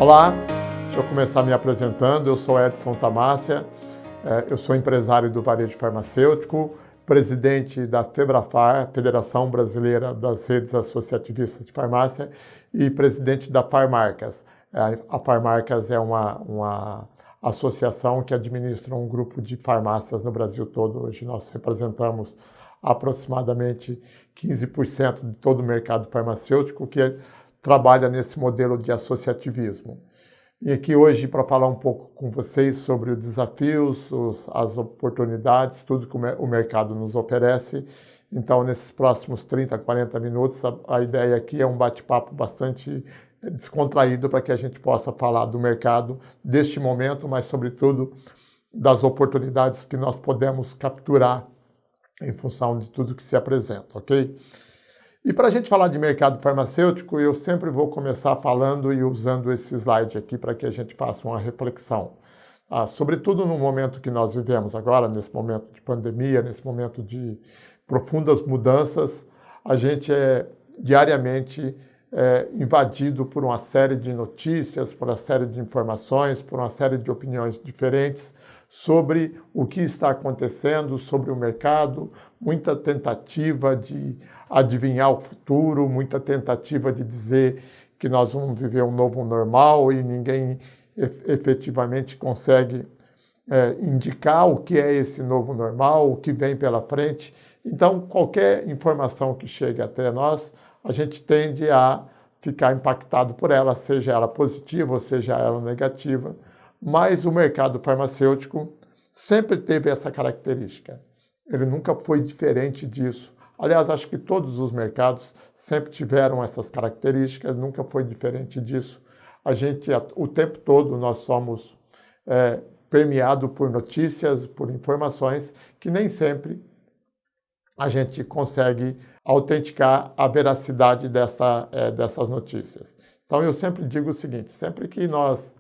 Olá, deixa eu começar me apresentando. Eu sou Edson Tamassia, eu sou empresário do varejo farmacêutico, presidente da FEBRAFAR, Federação Brasileira das Redes Associativistas de Farmácia, e presidente da Farmarcas. A Farmarcas é uma associação que administra um grupo de farmácias no Brasil todo. Hoje nós representamos aproximadamente 15% de todo o mercado farmacêutico que trabalha nesse modelo de associativismo. E aqui hoje para falar um pouco com vocês sobre os desafios, as oportunidades, tudo que o mercado nos oferece. Então, nesses próximos 30, 40 minutos, a ideia aqui é um bate-papo bastante descontraído para que a gente possa falar do mercado deste momento, mas, sobretudo, das oportunidades que nós podemos capturar em função de tudo que se apresenta, ok? E para a gente falar de mercado farmacêutico, eu sempre vou começar falando e usando esse slide aqui para que a gente faça uma reflexão. Sobretudo no momento que nós vivemos agora, nesse momento de pandemia, nesse momento de profundas mudanças, a gente é diariamente invadido por uma série de notícias, por uma série de informações, por uma série de opiniões diferentes sobre o que está acontecendo, sobre o mercado, muita tentativa de adivinhar o futuro, muita tentativa de dizer que nós vamos viver um novo normal e ninguém efetivamente consegue indicar o que é esse novo normal, o que vem pela frente. Então, qualquer informação que chegue até nós, a gente tende a ficar impactado por ela, seja ela positiva ou seja ela negativa. Mas o mercado farmacêutico sempre teve essa característica. Ele nunca foi diferente disso. Aliás, acho que todos os mercados sempre tiveram essas características, nunca foi diferente disso. A gente, o tempo todo, nós somos permeados por notícias, por informações que nem sempre a gente consegue autenticar a veracidade dessas notícias. Então, eu sempre digo o seguinte, sempre que nós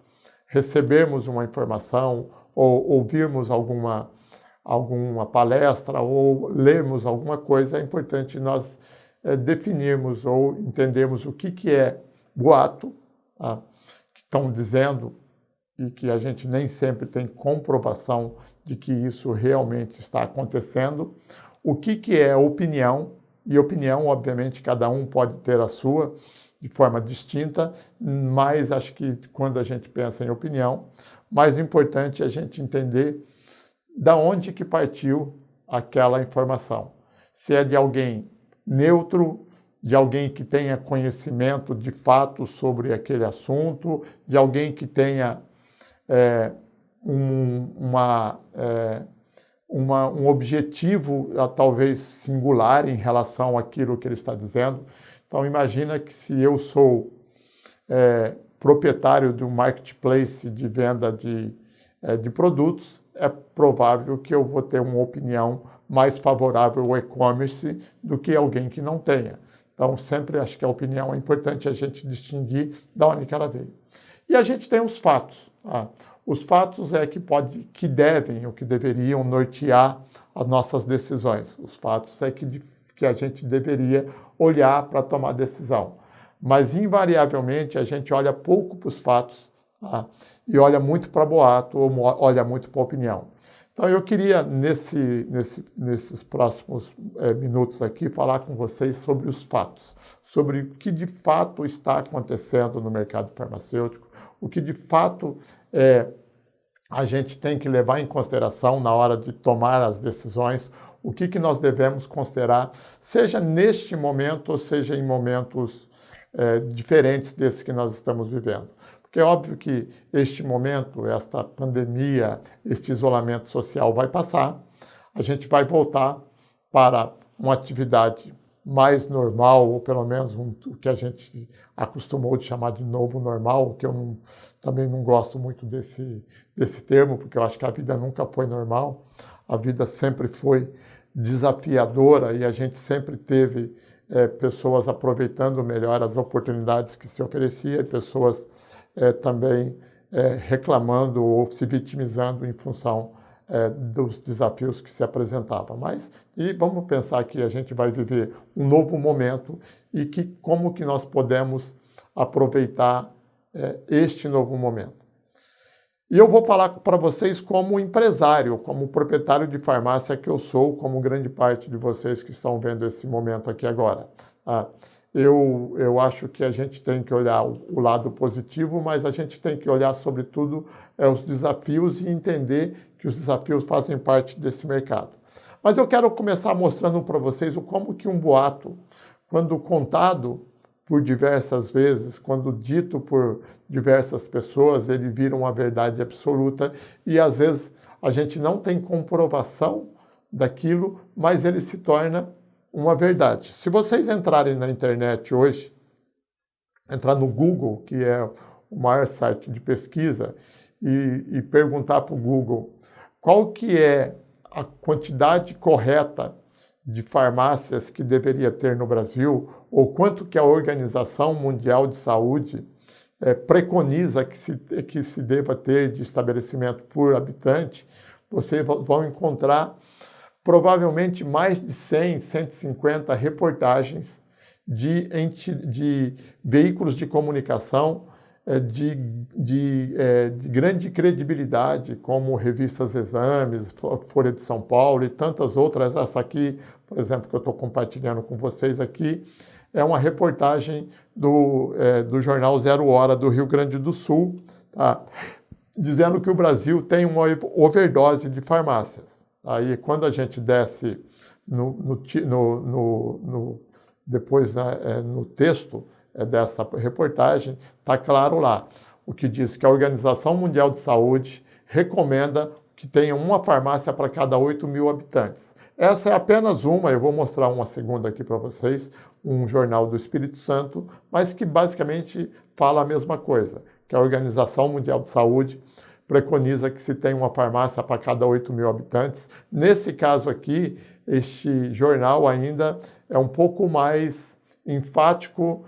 recebermos uma informação ou ouvirmos alguma palestra ou lermos alguma coisa, é importante nós definirmos ou entendermos o que é boato, que estão dizendo e que a gente nem sempre tem comprovação de que isso realmente está acontecendo, o que é opinião, e opinião, obviamente, cada um pode ter a sua de forma distinta, mas acho que quando a gente pensa em opinião, mais importante é a gente entender da onde que partiu aquela informação. Se é de alguém neutro, de alguém que tenha conhecimento de fato sobre aquele assunto, de alguém que tenha um objetivo talvez singular em relação àquilo que ele está dizendo. Então, imagina que se eu sou proprietário de um marketplace de venda de produtos, é provável que eu vou ter uma opinião mais favorável ao e-commerce do que alguém que não tenha. Então, sempre acho que a opinião é importante a gente distinguir de onde ela veio. E a gente tem os fatos. Os fatos é que devem ou que deveriam nortear as nossas decisões. Os fatos é que a gente deveria olhar para tomar decisão. Mas, invariavelmente, a gente olha pouco para os fatos e olha muito para boato ou olha muito para opinião. Então, eu queria, nesses próximos minutos aqui, falar com vocês sobre os fatos, sobre o que de fato está acontecendo no mercado farmacêutico, o que de fato a gente tem que levar em consideração na hora de tomar as decisões, o que nós devemos considerar, seja neste momento ou seja em momentos diferentes desses que nós estamos vivendo. Porque é óbvio que este momento, esta pandemia, este isolamento social vai passar, a gente vai voltar para uma atividade mais normal, ou pelo menos o que a gente acostumou de chamar de novo normal, que eu também não gosto muito desse termo, porque eu acho que a vida nunca foi normal, a vida sempre foi desafiadora e a gente sempre teve pessoas aproveitando melhor as oportunidades que se oferecia, pessoas também reclamando ou se vitimizando em função dos desafios que se apresentavam. E vamos pensar que a gente vai viver um novo momento e que como que nós podemos aproveitar este novo momento. E eu vou falar para vocês como empresário, como proprietário de farmácia que eu sou, como grande parte de vocês que estão vendo esse momento aqui agora. Eu acho que a gente tem que olhar o lado positivo, mas a gente tem que olhar, sobretudo, os desafios e entender que os desafios fazem parte desse mercado. Mas eu quero começar mostrando para vocês como que um boato, quando contado por diversas vezes, quando dito por diversas pessoas, ele vira uma verdade absoluta e às vezes a gente não tem comprovação daquilo, mas ele se torna uma verdade. Se vocês entrarem na internet hoje, entrar no Google, que é o maior site de pesquisa, e perguntar para o Google qual que é a quantidade correta de farmácias que deveria ter no Brasil, ou quanto que a Organização Mundial de Saúde preconiza que se deva ter de estabelecimento por habitante, vocês vão encontrar provavelmente mais de 100, 150 reportagens de veículos de comunicação de grande credibilidade, como revistas Exames, Folha de São Paulo e tantas outras. Essa aqui, por exemplo, que eu estou compartilhando com vocês aqui, é uma reportagem do jornal Zero Hora do Rio Grande do Sul, tá? Dizendo que o Brasil tem uma overdose de farmácias. Aí, quando a gente desce depois no texto dessa reportagem, está claro lá, o que diz que a Organização Mundial de Saúde recomenda que tenha uma farmácia para cada 8 mil habitantes. Essa é apenas uma, eu vou mostrar uma segunda aqui para vocês, um jornal do Espírito Santo, mas que basicamente fala a mesma coisa, que a Organização Mundial de Saúde preconiza que se tenha uma farmácia para cada 8 mil habitantes. Nesse caso aqui, este jornal ainda é um pouco mais enfático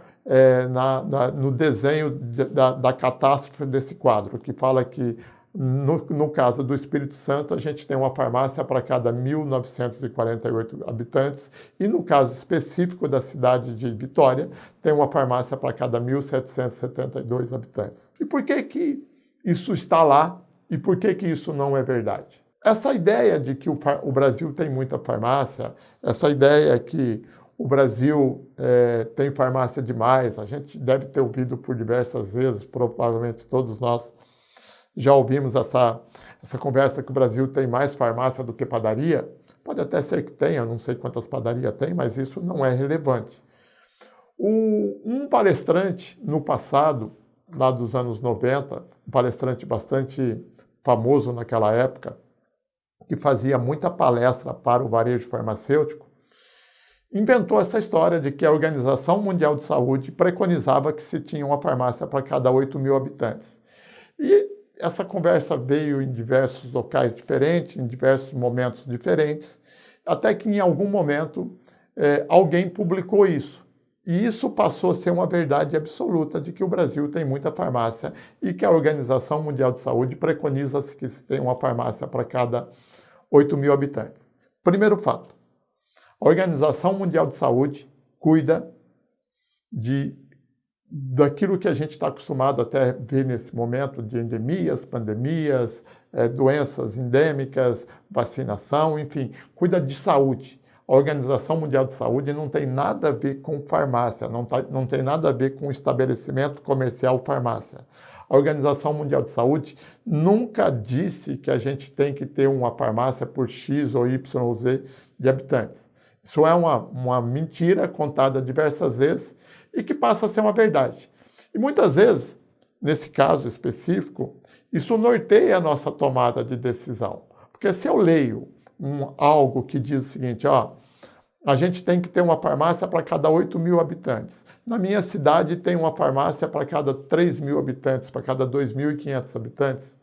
no desenho da catástrofe desse quadro, que fala que, no caso do Espírito Santo, a gente tem uma farmácia para cada 1.948 habitantes, e no caso específico da cidade de Vitória, tem uma farmácia para cada 1.772 habitantes. E por que isso está lá e por que isso não é verdade? Essa ideia de que o Brasil tem muita farmácia, essa ideia que o Brasil tem farmácia demais, a gente deve ter ouvido por diversas vezes, provavelmente todos nós já ouvimos essa conversa que o Brasil tem mais farmácia do que padaria. Pode até ser que tenha, não sei quantas padarias tem, mas isso não é relevante. Um palestrante no passado, lá dos anos 90, um palestrante bastante famoso naquela época, que fazia muita palestra para o varejo farmacêutico, inventou essa história de que a Organização Mundial de Saúde preconizava que se tinha uma farmácia para cada 8 mil habitantes. E essa conversa veio em diversos locais diferentes, em diversos momentos diferentes, até que em algum momento alguém publicou isso. E isso passou a ser uma verdade absoluta de que o Brasil tem muita farmácia e que a Organização Mundial de Saúde preconiza que se tenha uma farmácia para cada 8 mil habitantes. Primeiro fato, a Organização Mundial de Saúde cuida daquilo que a gente está acostumado até ver nesse momento, de endemias, pandemias, doenças endêmicas, vacinação, enfim, cuida de saúde. A Organização Mundial de Saúde não tem nada a ver com farmácia, não tem nada a ver com estabelecimento comercial farmácia. A Organização Mundial de Saúde nunca disse que a gente tem que ter uma farmácia por X ou Y ou Z de habitantes. Isso é uma mentira contada diversas vezes e que passa a ser uma verdade. E muitas vezes, nesse caso específico, isso norteia a nossa tomada de decisão. Porque se eu leio algo que diz o seguinte, a gente tem que ter uma farmácia para cada 8 mil habitantes. Na minha cidade tem uma farmácia para cada 3 mil habitantes, para cada 2.500 habitantes.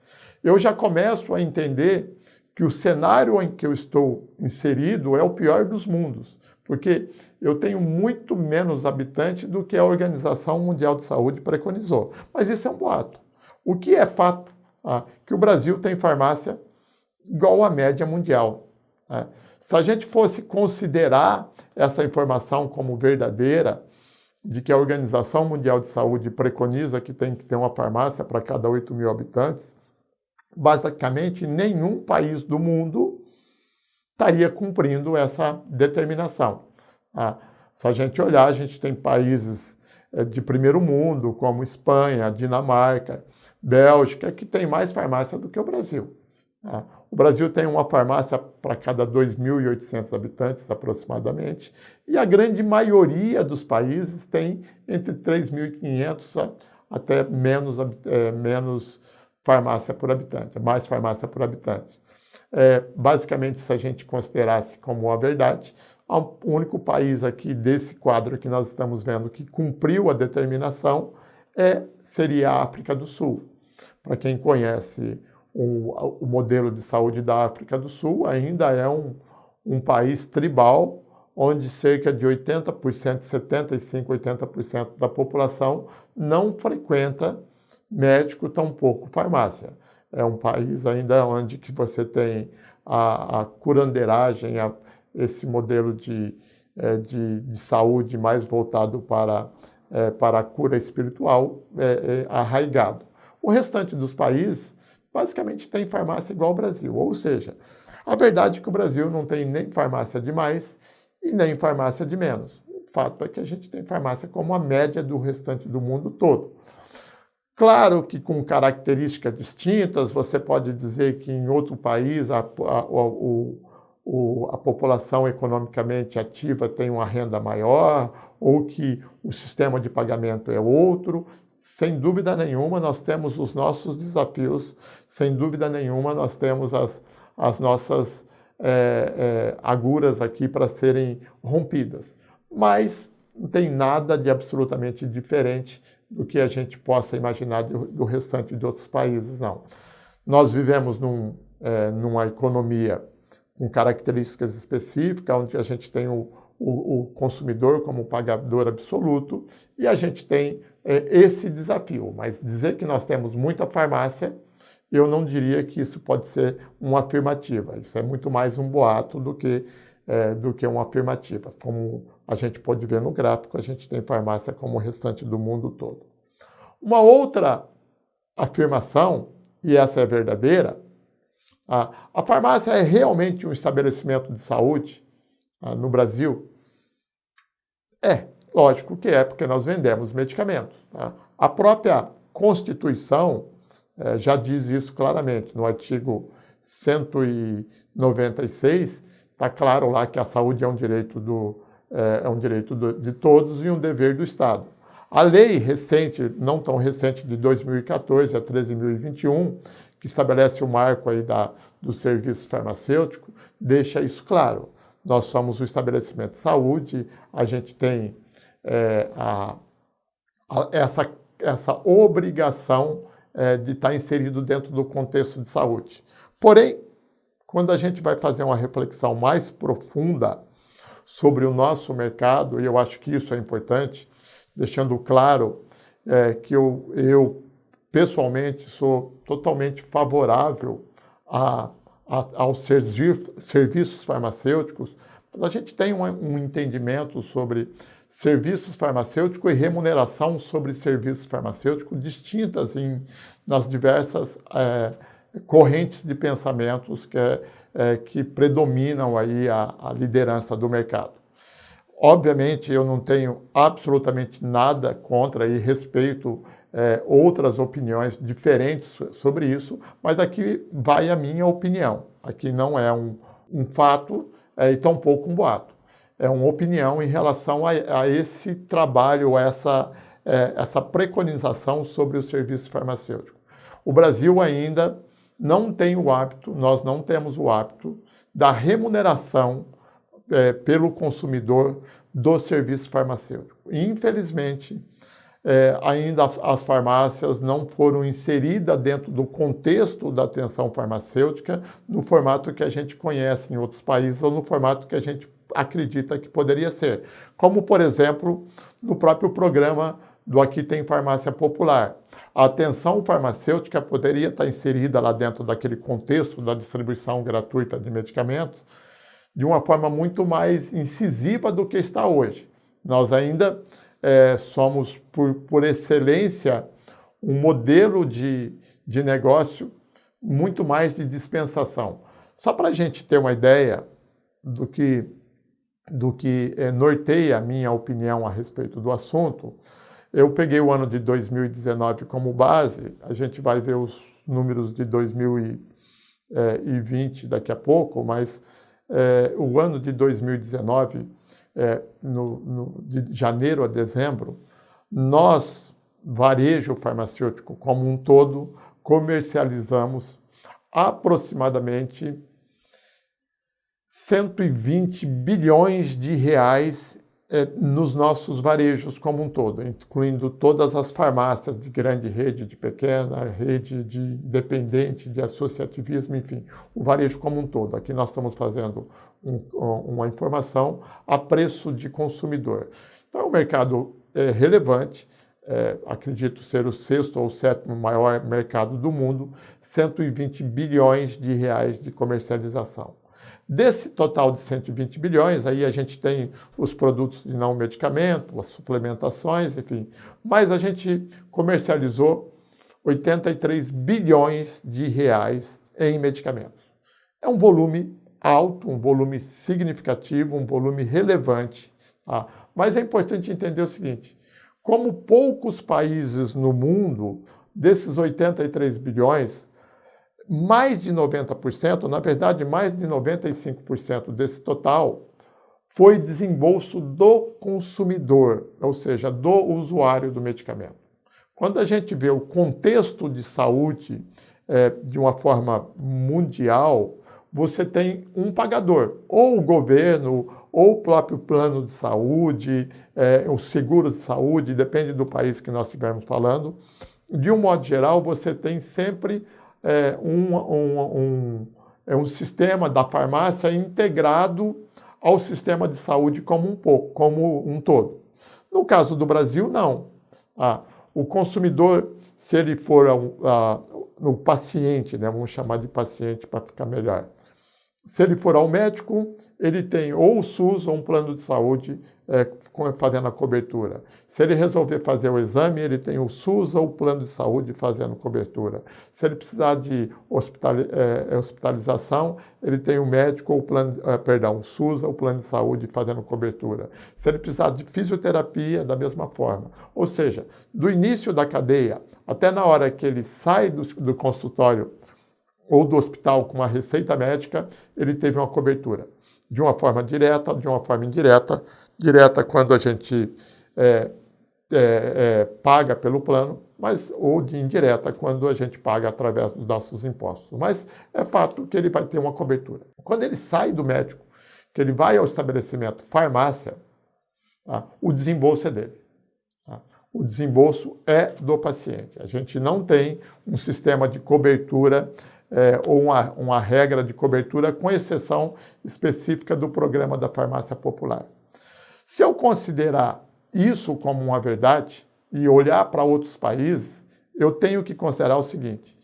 Eu já começo a entender que o cenário em que eu estou inserido é o pior dos mundos, porque eu tenho muito menos habitantes do que a Organização Mundial de Saúde preconizou. Mas isso é um boato. O que é fato? Que o Brasil tem farmácia igual à média mundial. Se a gente fosse considerar essa informação como verdadeira, de que a Organização Mundial de Saúde preconiza que tem que ter uma farmácia para cada 8 mil habitantes, basicamente nenhum país do mundo estaria cumprindo essa determinação. Se a gente olhar, a gente tem países de primeiro mundo, como Espanha, Dinamarca, Bélgica, que tem mais farmácia do que o Brasil. O Brasil tem uma farmácia para cada 2.800 habitantes, aproximadamente, e a grande maioria dos países tem entre 3.500 até menos farmácia por habitante, mais farmácia por habitante. Basicamente, se a gente considerasse como a verdade, o único país aqui desse quadro que nós estamos vendo que cumpriu a determinação seria a África do Sul. Para quem conhece o modelo de saúde da África do Sul, ainda é um país tribal, onde cerca de 80%, 75%, 80% da população não frequenta médico, tampouco farmácia. É um país ainda onde que você tem a curandeiragem, esse modelo de saúde mais voltado para a cura espiritual arraigado. O restante dos países basicamente tem farmácia igual ao Brasil, ou seja, a verdade é que o Brasil não tem nem farmácia de mais e nem farmácia de menos. O fato é que a gente tem farmácia como a média do restante do mundo todo. Claro que com características distintas, você pode dizer que em outro país a população economicamente ativa tem uma renda maior, ou que o sistema de pagamento é outro. Sem dúvida nenhuma, nós temos os nossos desafios, sem dúvida nenhuma, nós temos as nossas agulhas aqui para serem rompidas. Mas não tem nada de absolutamente diferente do que a gente possa imaginar do restante de outros países, não. Nós vivemos numa economia com características específicas, onde a gente tem o consumidor como pagador absoluto, e a gente tem esse desafio. Mas dizer que nós temos muita farmácia, eu não diria que isso pode ser uma afirmativa. Isso é muito mais um boato do que uma afirmativa. Como a gente pode ver no gráfico, a gente tem farmácia como o restante do mundo todo. Uma outra afirmação, e essa é verdadeira, a farmácia é realmente um estabelecimento de saúde no Brasil? Lógico que porque nós vendemos medicamentos. A própria Constituição já diz isso claramente. No artigo 196, está claro lá que a saúde é um direito de todos e um dever do Estado. A lei recente, não tão recente, de 2014 a 13.021, que estabelece o marco aí do serviço farmacêutico, deixa isso claro. Nós somos o estabelecimento de saúde, a gente tem essa obrigação de estar inserido dentro do contexto de saúde. Porém, quando a gente vai fazer uma reflexão mais profunda sobre o nosso mercado, e eu acho que isso é importante, deixando claro que eu pessoalmente sou totalmente favorável aos serviços farmacêuticos, mas a gente tem um entendimento sobre serviços farmacêuticos e remuneração sobre serviços farmacêuticos distintas nas diversas correntes de pensamentos que predominam aí a liderança do mercado. Obviamente, eu não tenho absolutamente nada contra e respeito outras opiniões diferentes sobre isso, mas aqui vai a minha opinião. Aqui não é um fato e tampouco um boato. É uma opinião em relação a esse trabalho, essa preconização sobre o serviço farmacêutico. O Brasil ainda não tem o hábito, nós não temos o hábito da remuneração pelo consumidor do serviço farmacêutico. Infelizmente, ainda as farmácias não foram inseridas dentro do contexto da atenção farmacêutica no formato que a gente conhece em outros países ou no formato que a gente acredita que poderia ser. Como, por exemplo, no próprio programa do Aqui Tem Farmácia Popular. A atenção farmacêutica poderia estar inserida lá dentro daquele contexto da distribuição gratuita de medicamentos de uma forma muito mais incisiva do que está hoje. Nós ainda somos, por excelência, um modelo de negócio muito mais de dispensação. Só para a gente ter uma ideia do que norteia a minha opinião a respeito do assunto, eu peguei o ano de 2019 como base, a gente vai ver os números de 2020 daqui a pouco, mas o ano de 2019, de janeiro a dezembro, nós, varejo farmacêutico como um todo, comercializamos aproximadamente 120 bilhões de reais nos nossos varejos como um todo, incluindo todas as farmácias de grande rede, de pequena, rede de independente, de associativismo, enfim, o varejo como um todo. Aqui nós estamos fazendo uma informação a preço de consumidor. Então é um mercado relevante, acredito ser o 6º ou 7º maior mercado do mundo, 120 bilhões de reais de comercialização. Desse total de 120 bilhões, aí a gente tem os produtos de não medicamento, as suplementações, enfim, mas a gente comercializou 83 bilhões de reais em medicamentos. É um volume alto, um volume significativo, um volume relevante, tá? Mas é importante entender o seguinte, como poucos países no mundo, desses 83 bilhões, mais de 90%, na verdade, mais de 95% desse total foi desembolso do consumidor, ou seja, do usuário do medicamento. Quando a gente vê o contexto de saúde de uma forma mundial, você tem um pagador, ou o governo, ou o próprio plano de saúde, o seguro de saúde, depende do país que nós estivermos falando. De um modo geral, você tem sempre um sistema da farmácia integrado ao sistema de saúde como um todo. No caso do Brasil, não. O consumidor, se ele for no paciente, né, vamos chamar de paciente para ficar melhor, se ele for ao médico, ele tem ou o SUS ou um plano de saúde fazendo a cobertura. Se ele resolver fazer o exame, ele tem o SUS ou o plano de saúde fazendo cobertura. Se ele precisar de hospitalização, ele tem o médico ou o SUS ou o plano de saúde fazendo cobertura. Se ele precisar de fisioterapia, da mesma forma. Ou seja, do início da cadeia até na hora que ele sai do consultório ou do hospital com uma receita médica, ele teve uma cobertura. De uma forma direta, de uma forma indireta. Direta quando a gente paga pelo plano, ou de indireta quando a gente paga através dos nossos impostos. Mas é fato que ele vai ter uma cobertura. Quando ele sai do médico, que ele vai ao estabelecimento farmácia, tá, o desembolso é dele. Tá? O desembolso é do paciente. A gente não tem um sistema de cobertura ou uma regra de cobertura, com exceção específica do programa da farmácia popular. Se eu considerar isso como uma verdade e olhar para outros países, eu tenho que considerar o seguinte: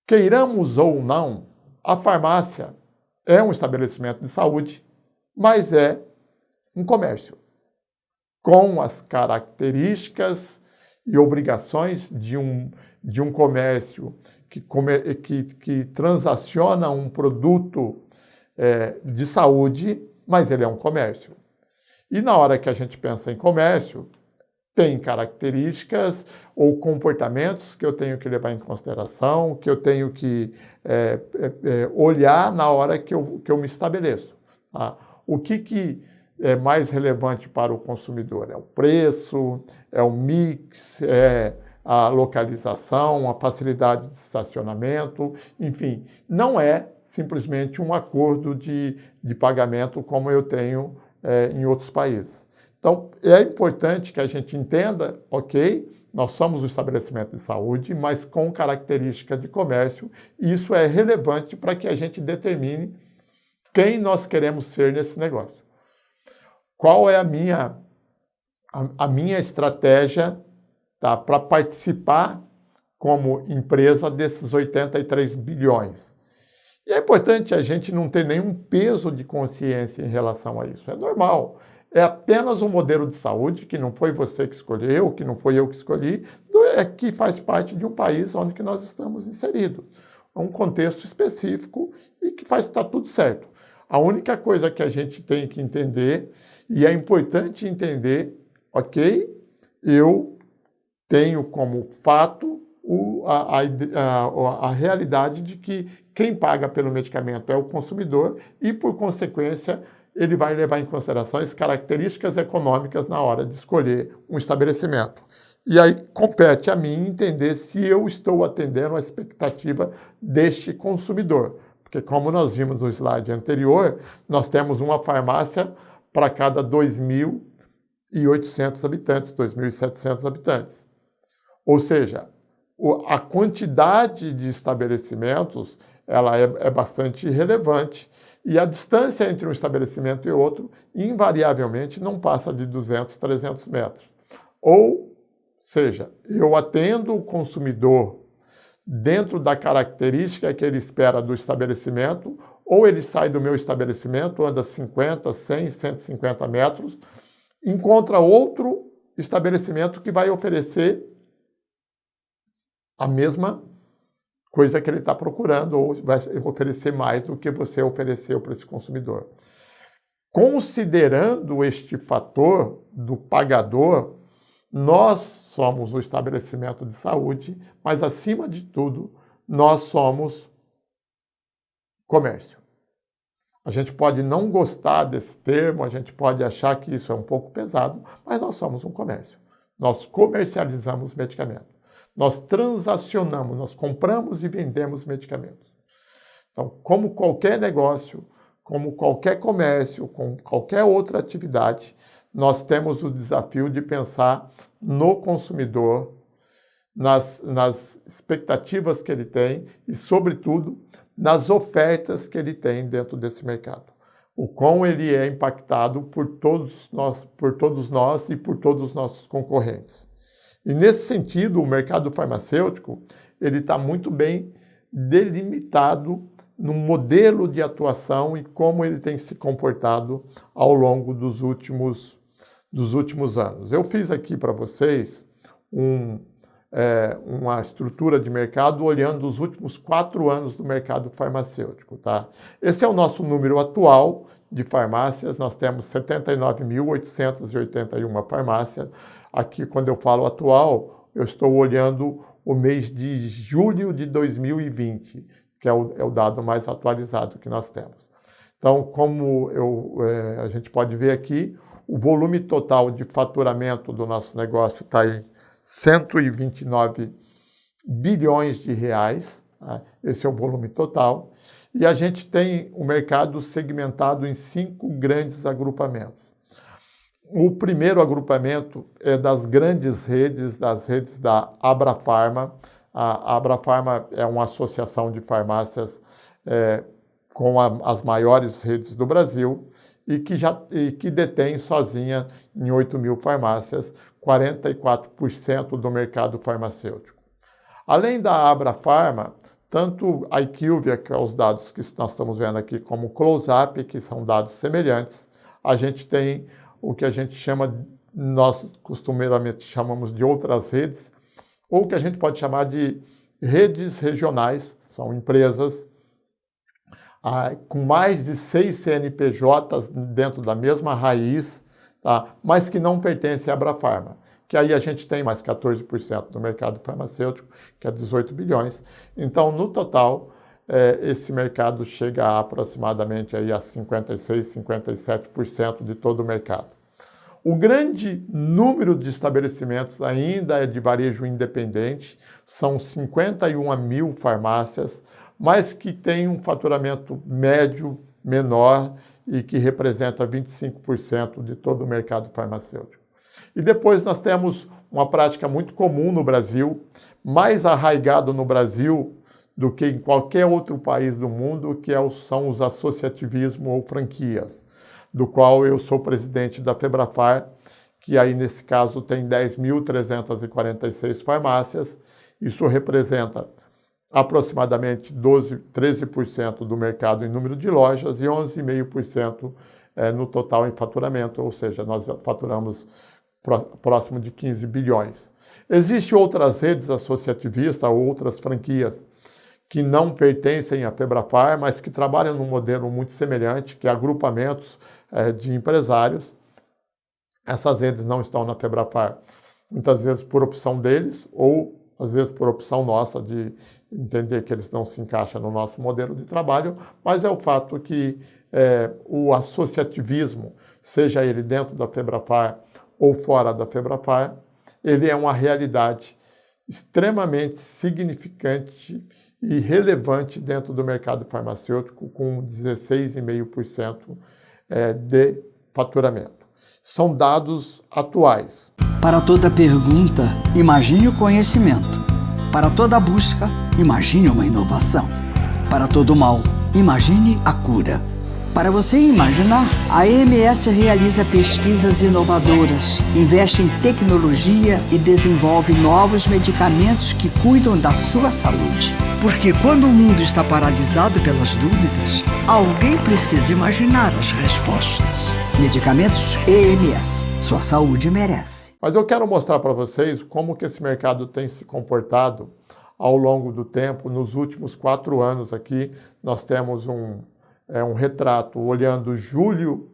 queiramos ou não, a farmácia é um estabelecimento de saúde, mas é um comércio, com as características e obrigações de um comércio que transaciona um produto de saúde, mas ele é um comércio. E na hora que a gente pensa em comércio, tem características ou comportamentos que eu tenho que levar em consideração, que eu tenho que olhar na hora que eu me estabeleço. Tá? O que é mais relevante para o consumidor? É o preço, é o mix, a localização, a facilidade de estacionamento, enfim, não é simplesmente um acordo de pagamento como eu tenho em outros países. Então, é importante que a gente entenda, ok, nós somos um estabelecimento de saúde, mas com característica de comércio, e isso é relevante para que a gente determine quem nós queremos ser nesse negócio. Qual é a minha estratégia, tá, para participar como empresa desses 83 bilhões. E é importante a gente não ter nenhum peso de consciência em relação a isso. É normal. é apenas um modelo de saúde, que não foi você que escolheu, que não foi eu que escolhi, é que faz parte de um país onde que nós estamos inseridos. É um contexto específico e que faz estar tudo certo. A única coisa que a gente tem que entender, e é importante entender, ok, eu tenho como fato a realidade de que quem paga pelo medicamento é o consumidor e, por consequência, ele vai levar em consideração as características econômicas na hora de escolher um estabelecimento. E aí compete a mim entender se eu estou atendendo a expectativa deste consumidor. Porque, como nós vimos no slide anterior, nós temos uma farmácia para cada 2.800 habitantes, 2.700 habitantes. Ou seja, a quantidade de estabelecimentos ela é bastante relevante e a distância entre um estabelecimento e outro, invariavelmente, não passa de 200, 300 metros. Ou seja, eu atendo o consumidor dentro da característica que ele espera do estabelecimento, ou ele sai do meu estabelecimento, anda 50, 100, 150 metros, encontra outro estabelecimento que vai oferecer a mesma coisa que ele está procurando, ou vai oferecer mais do que você ofereceu para esse consumidor. Considerando este fator do pagador, nós somos o estabelecimento de saúde, mas, acima de tudo, nós somos comércio. A gente pode não gostar desse termo, a gente pode achar que isso é um pouco pesado, mas nós somos um comércio. Nós comercializamos medicamentos. Nós transacionamos, nós compramos e vendemos medicamentos. Então, como qualquer negócio, como qualquer comércio, como qualquer outra atividade, nós temos o desafio de pensar no consumidor, nas expectativas que ele tem e, sobretudo, nas ofertas que ele tem dentro desse mercado. O quão ele é impactado por todos nós e por todos os nossos concorrentes. E, nesse sentido, o mercado farmacêutico ele está muito bem delimitado no modelo de atuação e como ele tem se comportado ao longo dos últimos anos. Eu fiz aqui para vocês uma estrutura de mercado olhando os últimos 4 anos do mercado farmacêutico. Tá? Esse é o nosso número atual de farmácias, nós temos 79.881 farmácias. Aqui, quando eu falo atual, eu estou olhando o mês de julho de 2020, que é o dado mais atualizado que nós temos. Então, como a gente pode ver aqui, o volume total de faturamento do nosso negócio está em 129 bilhões de reais. Tá? Esse é o volume total. E a gente tem o mercado segmentado em 5 grandes agrupamentos. O primeiro agrupamento é das grandes redes, das redes da Abrafarma. A Abrafarma é uma associação de farmácias com as maiores redes do Brasil e que detém sozinha em 8.000 farmácias 44% do mercado farmacêutico. Além da Abrafarma, tanto a IQVIA, que é os dados que nós estamos vendo aqui, como o Close-Up, que são dados semelhantes, a gente tem o que a gente chama, nós costumeiramente chamamos de outras redes, ou que a gente pode chamar de redes regionais, são empresas com mais de 6 CNPJs dentro da mesma raiz, tá? Mas que não pertencem à Abrafarma, que aí a gente tem mais 14% do mercado farmacêutico, que é 18 bilhões. Então, no total, esse mercado chega a aproximadamente aí a 56%, 57% de todo o mercado. O grande número de estabelecimentos ainda é de varejo independente, são 51.000 farmácias, mas que tem um faturamento médio, menor e que representa 25% de todo o mercado farmacêutico. E depois nós temos uma prática muito comum no Brasil, mais arraigado no Brasil do que em qualquer outro país do mundo, que são os associativismo ou franquias, do qual eu sou presidente da Febrafar, que aí nesse caso tem 10.346 farmácias. Isso representa aproximadamente 13% do mercado em número de lojas e 11,5% no total em faturamento, ou seja, nós faturamos próximo de 15 bilhões. Existem outras redes associativistas, outras franquias que não pertencem à Febrafar, mas que trabalham num modelo muito semelhante, que é agrupamentos de empresários. Essas redes não estão na Febrafar, muitas vezes por opção deles, ou às vezes por opção nossa de entender que eles não se encaixam no nosso modelo de trabalho, mas é o fato que o associativismo, seja ele dentro da Febrafar ou fora da Febrafar, ele é uma realidade extremamente significante e relevante dentro do mercado farmacêutico, com 16,5% de faturamento. São dados atuais. Para toda pergunta, imagine o conhecimento. Para toda busca, imagine uma inovação. Para todo mal, imagine a cura. Para você imaginar, a EMS realiza pesquisas inovadoras, investe em tecnologia e desenvolve novos medicamentos que cuidam da sua saúde. Porque quando o mundo está paralisado pelas dúvidas, alguém precisa imaginar as respostas. Medicamentos EMS. Sua saúde merece. Mas eu quero mostrar para vocês como que esse mercado tem se comportado ao longo do tempo. Nos últimos 4 anos aqui, nós temos um retrato olhando julho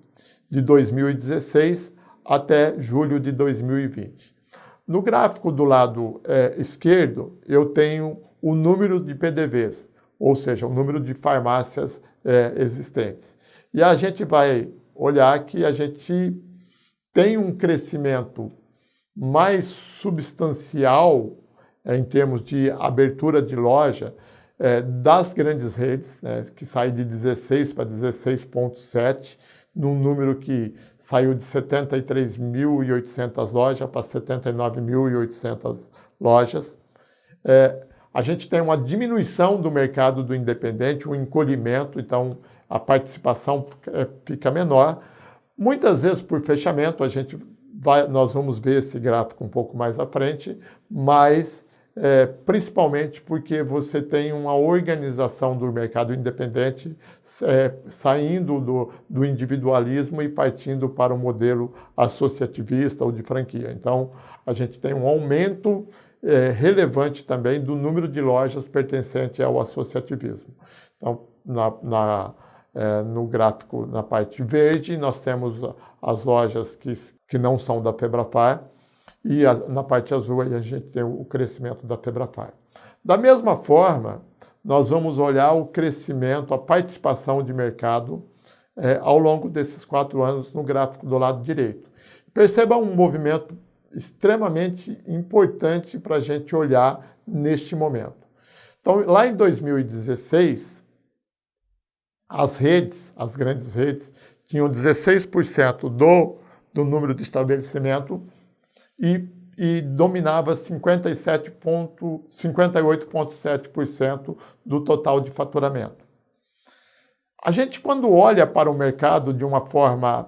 de 2016 até julho de 2020. No gráfico do lado esquerdo, eu tenho o número de PDVs, ou seja, o número de farmácias existentes. E a gente vai olhar que a gente tem um crescimento mais substancial em termos de abertura de loja das grandes redes, que sai de 16 para 16,7, num número que saiu de 73.800 lojas para 79.800 lojas. A gente tem uma diminuição do mercado do independente, um encolhimento, então a participação fica menor. Muitas vezes por fechamento, nós vamos ver esse gráfico um pouco mais à frente, mas principalmente porque você tem uma organização do mercado independente saindo do individualismo e partindo para o modelo associativista ou de franquia. Então, a gente tem um aumento relevante também do número de lojas pertencentes ao associativismo. Então, no gráfico, na parte verde, nós temos as lojas que não são da Febrafar, e na parte azul aí a gente tem o crescimento da Febrafar. Da mesma forma, nós vamos olhar o crescimento, a participação de mercado ao longo desses 4 anos no gráfico do lado direito. Perceba um movimento extremamente importante para a gente olhar neste momento. Então, lá em 2016, as grandes redes, tinham 16% do número de estabelecimento e dominava 58,7% do total de faturamento. A gente, quando olha para o mercado de uma forma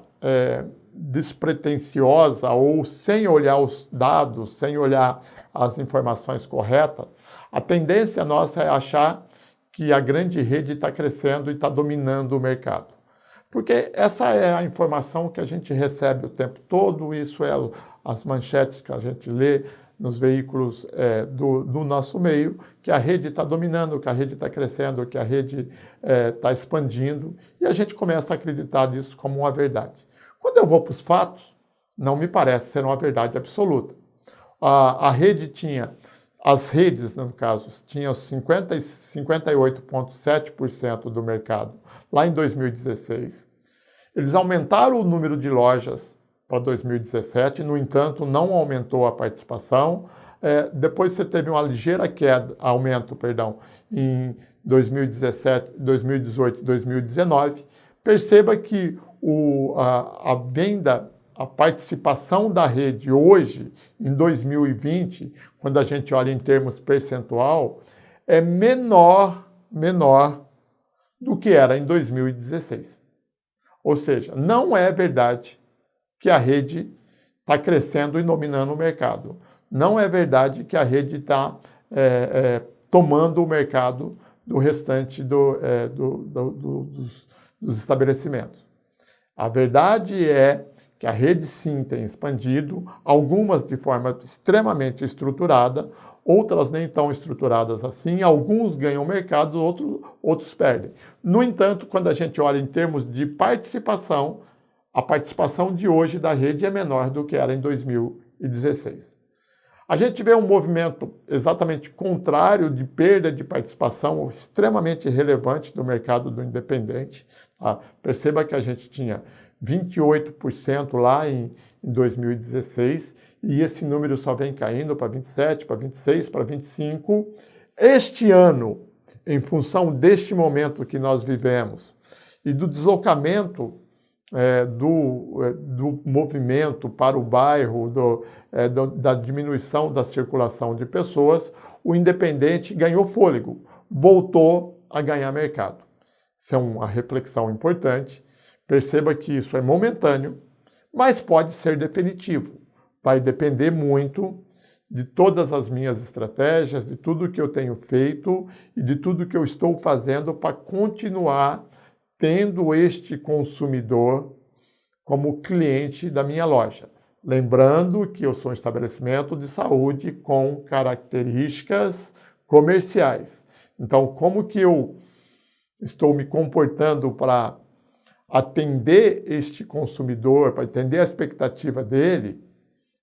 despretensiosa ou sem olhar os dados, sem olhar as informações corretas, a tendência nossa é achar que a grande rede está crescendo e está dominando o mercado. Porque essa é a informação que a gente recebe o tempo todo, isso é as manchetes que a gente lê nos veículos do nosso meio, que a rede está dominando, que a rede está crescendo, que a rede está expandindo, e a gente começa a acreditar nisso como uma verdade. Quando eu vou para os fatos, não me parece ser uma verdade absoluta. As redes, no caso, tinham 58,7% do mercado lá em 2016. Eles aumentaram o número de lojas para 2017, no entanto, não aumentou a participação. Depois você teve uma ligeira aumento em 2017, 2018 e 2019. Perceba que a participação da rede hoje, em 2020, quando a gente olha em termos percentual, é menor do que era em 2016. Ou seja, não é verdade que a rede está crescendo e dominando o mercado. Não é verdade que a rede está tomando o mercado do restante dos estabelecimentos. A verdade é que a rede sim tem expandido, algumas de forma extremamente estruturada, outras nem tão estruturadas assim, alguns ganham mercado, outros perdem. No entanto, quando a gente olha em termos de participação, a participação de hoje da rede é menor do que era em 2016. A gente vê um movimento exatamente contrário de perda de participação extremamente relevante do mercado do independente. Tá? Perceba que a gente tinha 28% lá em 2016 e esse número só vem caindo para 27%, para 26%, para 25%. Este ano, em função deste momento que nós vivemos e do deslocamento do movimento para o bairro, da diminuição da circulação de pessoas, o independente ganhou fôlego, voltou a ganhar mercado. Isso é uma reflexão importante. Perceba que isso é momentâneo, mas pode ser definitivo. Vai depender muito de todas as minhas estratégias, de tudo que eu tenho feito e de tudo que eu estou fazendo para continuar tendo este consumidor como cliente da minha loja. Lembrando que eu sou um estabelecimento de saúde com características comerciais. Então, como que eu estou me comportando para atender este consumidor, para atender a expectativa dele,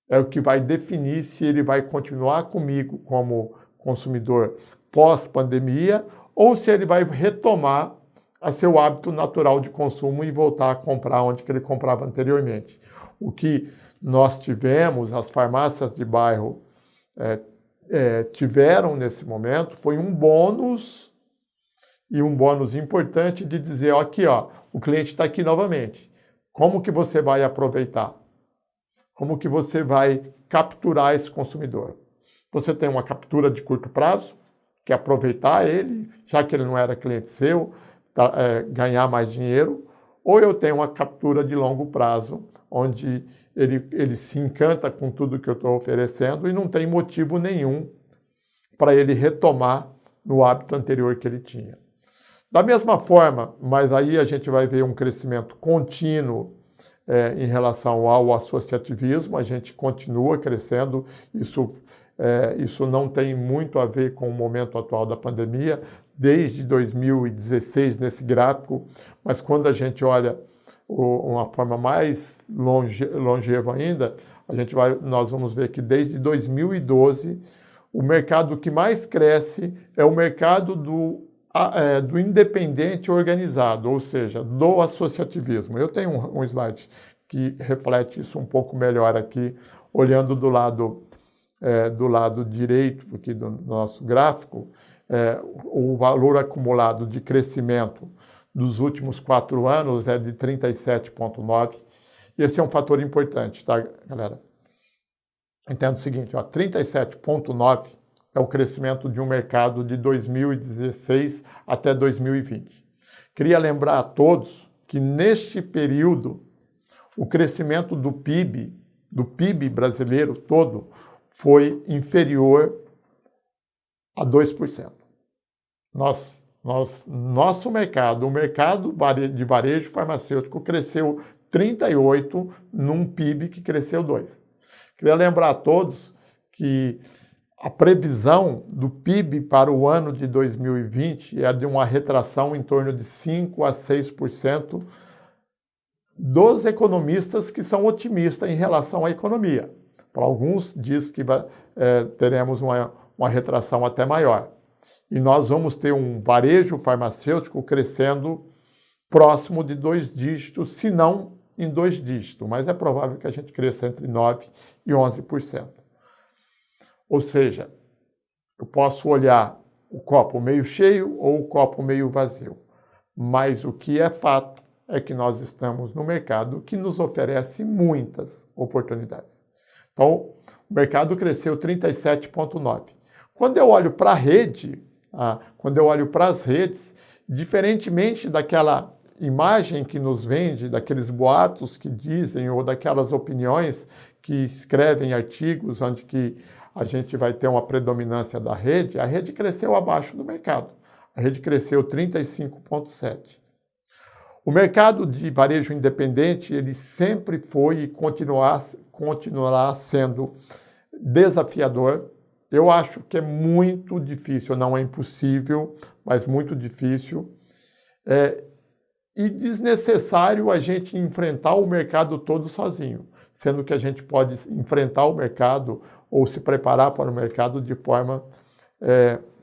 é o que vai definir se ele vai continuar comigo como consumidor pós-pandemia ou se ele vai retomar a seu hábito natural de consumo e voltar a comprar onde que ele comprava anteriormente. O que nós tivemos, as farmácias de bairro tiveram nesse momento, foi um bônus, e um bônus importante de dizer, ó, aqui, ó, o cliente está aqui novamente. Como que você vai aproveitar? Como que você vai capturar esse consumidor? Você tem uma captura de curto prazo, que é aproveitar ele, já que ele não era cliente seu, ganhar mais dinheiro, ou eu tenho uma captura de longo prazo, onde ele se encanta com tudo que eu estou oferecendo e não tem motivo nenhum para ele retomar no hábito anterior que ele tinha. Da mesma forma, mas aí a gente vai ver um crescimento contínuo em relação ao associativismo, a gente continua crescendo, isso não tem muito a ver com o momento atual da pandemia, desde 2016 nesse gráfico, mas quando a gente olha uma forma mais longeva ainda, nós vamos ver que desde 2012, o mercado que mais cresce é o mercado do independente organizado, ou seja, do associativismo. Eu tenho um slide que reflete isso um pouco melhor aqui, olhando do lado direito aqui do nosso gráfico, o valor acumulado de crescimento dos últimos 4 anos é de 37,9. Esse é um fator importante, tá, galera? Entenda o seguinte, 37,9 é o crescimento de um mercado de 2016 até 2020. Queria lembrar a todos que neste período o crescimento do PIB brasileiro todo, foi inferior a 2%. Nosso mercado, o mercado de varejo farmacêutico, cresceu 38% num PIB que cresceu 2%. Queria lembrar a todos que a previsão do PIB para o ano de 2020 é de uma retração em torno de 5% a 6% dos economistas que são otimistas em relação à economia. Para alguns, diz que teremos uma retração até maior. E nós vamos ter um varejo farmacêutico crescendo próximo de 2 dígitos, se não em 2 dígitos, mas é provável que a gente cresça entre 9% e 11%. Ou seja, eu posso olhar o copo meio cheio ou o copo meio vazio, mas o que é fato é que nós estamos no mercado que nos oferece muitas oportunidades. Então, o mercado cresceu 37,9%. Quando eu olho para a rede, quando eu olho para as redes, diferentemente daquela imagem que nos vende, daqueles boatos que dizem, ou daquelas opiniões que escrevem artigos onde que a gente vai ter uma predominância da rede, a rede cresceu abaixo do mercado. A rede cresceu 35,7%. O mercado de varejo independente, ele sempre foi e continuará sendo desafiador. Eu acho que é muito difícil, não é impossível, mas muito difícil. E desnecessário a gente enfrentar o mercado todo sozinho, sendo que a gente pode enfrentar o mercado ou se preparar para o mercado de forma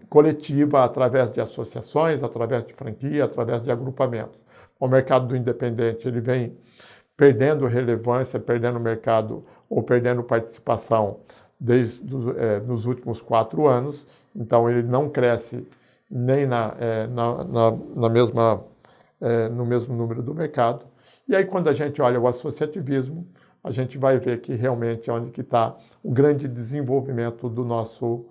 coletiva, através de associações, através de franquia, através de agrupamentos. O mercado do independente ele vem perdendo relevância, perdendo mercado ou perdendo participação nos últimos 4 anos, então ele não cresce nem no mesmo número do mercado. E aí quando a gente olha o associativismo, a gente vai ver que realmente é onde que está o grande desenvolvimento do nosso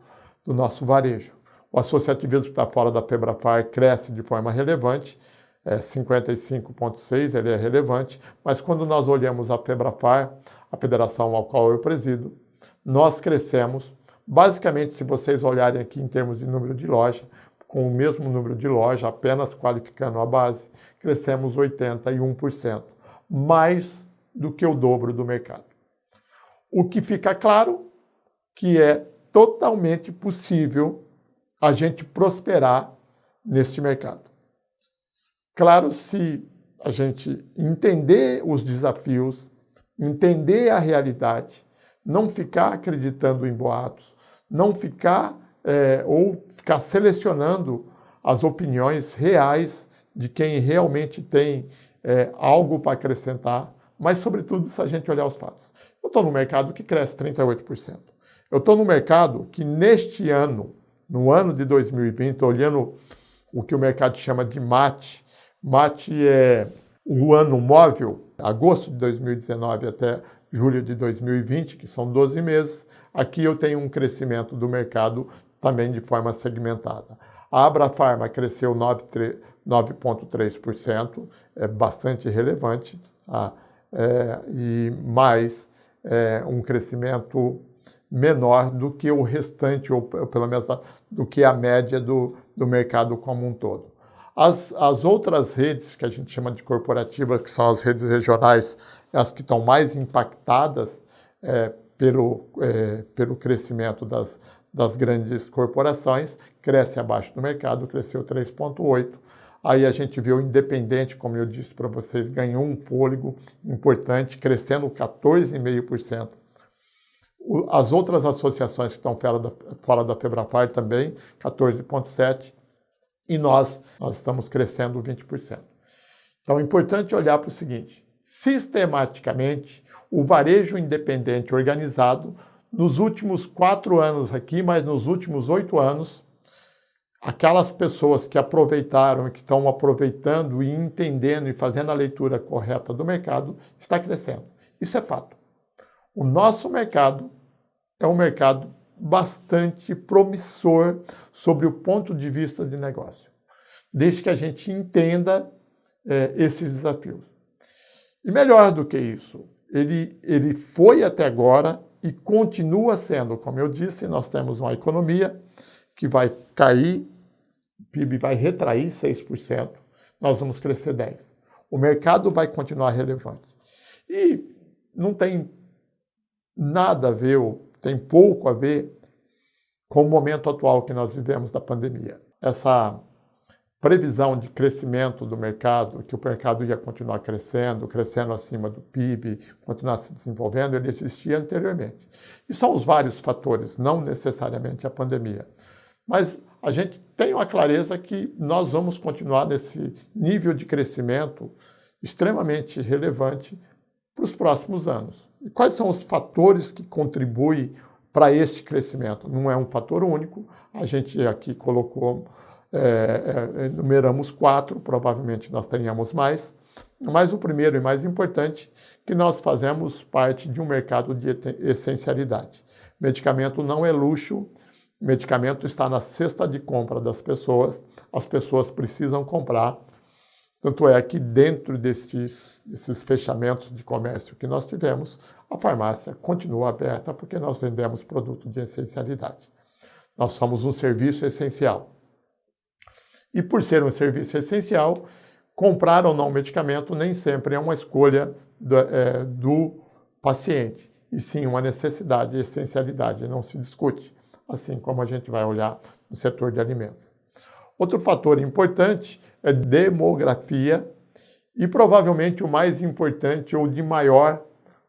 varejo. O associativismo que está fora da Febrafar cresce de forma relevante, 55,6, ele é relevante, mas quando nós olhamos a Febrafar, a federação ao qual eu presido, nós crescemos, basicamente, se vocês olharem aqui em termos de número de loja, com o mesmo número de loja, apenas qualificando a base, crescemos 81%, mais do que o dobro do mercado. O que fica claro que é totalmente possível a gente prosperar neste mercado. Claro, se a gente entender os desafios, entender a realidade, não ficar acreditando em boatos, não ficar ou ficar selecionando as opiniões reais de quem realmente tem algo para acrescentar, mas, sobretudo, se a gente olhar os fatos. Eu estou no mercado que cresce 38%. Eu estou no mercado que, neste ano, no ano de 2020, olhando o que o mercado chama de MAT é o ano móvel, agosto de 2019 até julho de 2020, que são 12 meses, aqui eu tenho um crescimento do mercado também de forma segmentada. A Abrafarma cresceu 9,3%, é bastante relevante, e mais um crescimento menor do que o restante, ou pelo menos do que a média do mercado como um todo. As outras redes, que a gente chama de corporativas, que são as redes regionais, as que estão mais impactadas pelo crescimento das grandes corporações, cresce abaixo do mercado, cresceu 3,8%. Aí a gente vê o independente, como eu disse para vocês, ganhou um fôlego importante, crescendo 14,5%. As outras associações que estão fora da Febrafar também, 14,7%. E nós estamos crescendo 20%. Então é importante olhar para o seguinte: sistematicamente, o varejo independente organizado, nos últimos 4 anos aqui, mas nos últimos 8 anos, aquelas pessoas que aproveitaram e que estão aproveitando e entendendo e fazendo a leitura correta do mercado, está crescendo. Isso é fato. O nosso mercado é um mercado bastante promissor sobre o ponto de vista de negócio, desde que a gente entenda esses desafios. E melhor do que isso, ele foi até agora e continua sendo, como eu disse, nós temos uma economia que vai cair, o PIB vai retrair 6%, nós vamos crescer 10%. O mercado vai continuar relevante. E não tem nada a ver, ou tem pouco a ver com o momento atual que nós vivemos da pandemia. Essa previsão de crescimento do mercado, que o mercado ia continuar crescendo acima do PIB, continuar se desenvolvendo, ele existia anteriormente. E são os vários fatores, não necessariamente a pandemia. Mas a gente tem uma clareza que nós vamos continuar nesse nível de crescimento extremamente relevante para os próximos anos. E quais são os fatores que contribuem para este crescimento? Não é um fator único, a gente aqui colocou, enumeramos 4, provavelmente nós tenhamos mais, mas o primeiro e mais importante, que nós fazemos parte de um mercado de essencialidade. Medicamento não é luxo, medicamento está na cesta de compra das pessoas, as pessoas precisam comprar. Tanto é que dentro desses fechamentos de comércio que nós tivemos, a farmácia continua aberta porque nós vendemos produtos de essencialidade. Nós somos um serviço essencial. E por ser um serviço essencial, comprar ou não medicamento nem sempre é uma escolha do paciente, e sim uma necessidade e essencialidade, não se discute, assim como a gente vai olhar no setor de alimentos. Outro fator importante é demografia e provavelmente o mais importante ou de maior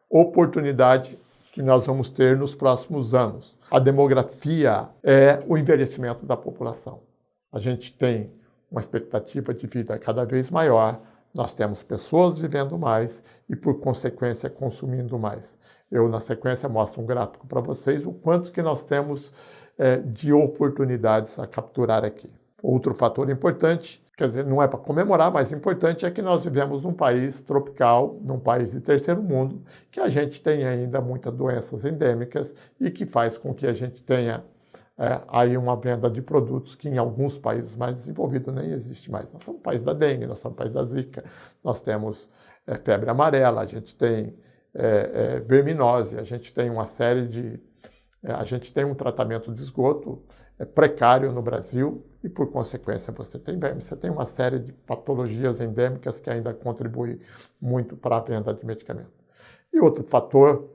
oportunidade que nós vamos ter nos próximos anos. A demografia é o envelhecimento da população. A gente tem uma expectativa de vida cada vez maior, nós temos pessoas vivendo mais e, por consequência, consumindo mais. Eu, na sequência, mostro um gráfico para vocês o quanto que nós temos de oportunidades a capturar aqui. Outro fator importante, quer dizer, não é para comemorar, mas importante é que nós vivemos num país tropical, num país de terceiro mundo, que a gente tem ainda muitas doenças endêmicas e que faz com que a gente tenha aí uma venda de produtos que em alguns países mais desenvolvidos nem existe mais. Nós somos um país da dengue, nós somos um país da zika, nós temos febre amarela, a gente tem verminose, a gente tem uma série de... a gente tem um tratamento de esgoto precário no Brasil e, por consequência, você tem verme. Você tem uma série de patologias endêmicas que ainda contribuem muito para a venda de medicamentos. E outro fator,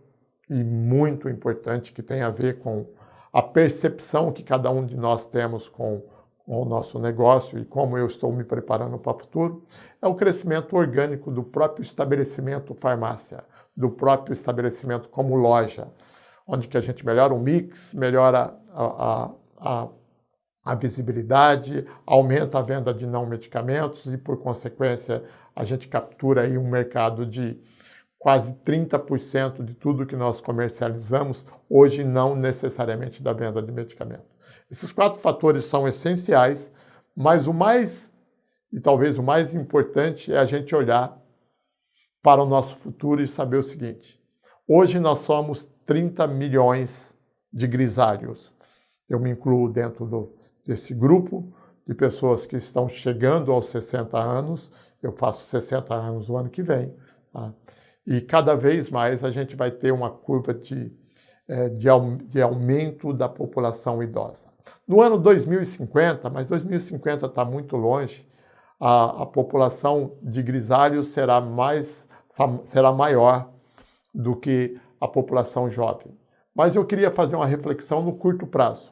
e muito importante, que tem a ver com a percepção que cada um de nós temos com o nosso negócio e como eu estou me preparando para o futuro, é o crescimento orgânico do próprio estabelecimento farmácia, do próprio estabelecimento como loja, onde que a gente melhora o mix, melhora a visibilidade, aumenta a venda de não medicamentos e, por consequência, a gente captura aí um mercado de quase 30% de tudo que nós comercializamos, hoje não necessariamente da venda de medicamento. Esses 4 fatores são essenciais, mas o mais, e talvez o mais importante, é a gente olhar para o nosso futuro e saber o seguinte: hoje nós somos 30 milhões de grisalhos. Eu me incluo dentro desse grupo de pessoas que estão chegando aos 60 anos. Eu faço 60 anos o ano que vem. Tá? E cada vez mais a gente vai ter uma curva de aumento da população idosa. No ano 2050, mas 2050 está muito longe, a população de grisalhos será maior do que a população jovem. Mas eu queria fazer uma reflexão no curto prazo.